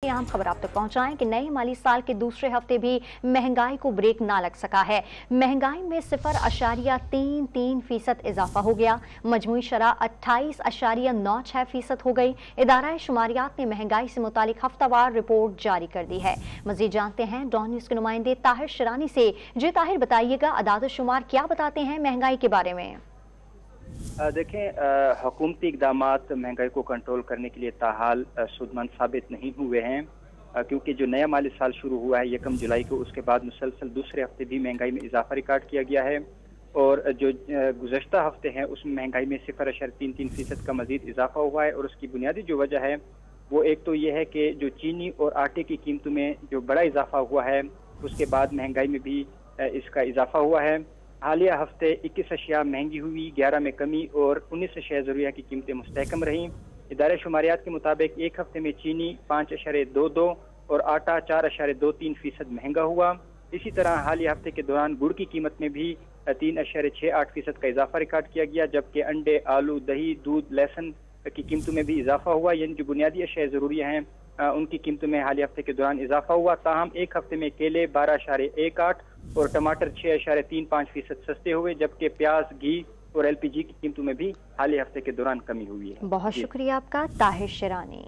अहम खबर आप तक पहुंचाएं कि नए माली साल के दूसरे हफ्ते भी महंगाई को ब्रेक ना लग सका है। महंगाई में 0.33% इजाफा हो गया। मजमूई शरह 28.96% हो गई। इदारा शुमारियात ने महंगाई से मुतालिक हफ्तावार रिपोर्ट जारी कर दी है। मजीद जानते हैं डॉन न्यूज के नुमाइंदे ताहिर शिरानी से। जी ताहिर, बताइएगा अदाद शुमार क्या बताते हैं महंगाई के बारे में? देखें, हुकूमती इक़दामात महंगाई को कंट्रोल करने के लिए ताहाल सूदमंद साबित नहीं हुए हैं, क्योंकि जो नया माली साल शुरू हुआ है 1 जुलाई को, उसके बाद मुसलसल दूसरे हफ्ते भी महंगाई में इजाफा रिकॉर्ड किया गया है। और जो गुज़श्ता हफ्ते हैं उसमें महंगाई में 0.33% का मजीद इजाफा हुआ है। और उसकी बुनियादी जो वजह है वो एक तो ये है कि जो चीनी और आटे की कीमतों में जो बड़ा इजाफा हुआ है, उसके बाद महंगाई में भी इसका इजाफा हुआ है। हालिया हफ्ते 21 अशिया महंगी हुई, 11 में कमी और 19 अशिया ज़रूरिया की कीमतें मुस्तहकम रहीं। इदारे शुमारियात के मुताबिक एक हफ्ते में चीनी 5.22 और आटा 4.23% महंगा हुआ। इसी तरह हालिया हफ्ते के दौरान गुड़ की कीमत में भी 3.68% का इजाफा रिकॉर्ड किया गया, जबकि अंडे, आलू, दही, दूध, लहसुन की कीमतों में भी इजाफा हुआ। यानी जो बुनियादी अशिया ज़रूरिया हैं उनकी कीमतों में हालिया हफ्ते के दौरान इजाफा हुआ। ताहम एक हफ्ते में केले 12.18 और टमाटर 6.35% सस्ते हुए, जबकि प्याज, घी और LPG की कीमतों में भी हालिया हफ्ते के दौरान कमी हुई है। बहुत शुक्रिया आपका ताहिर शिरानी।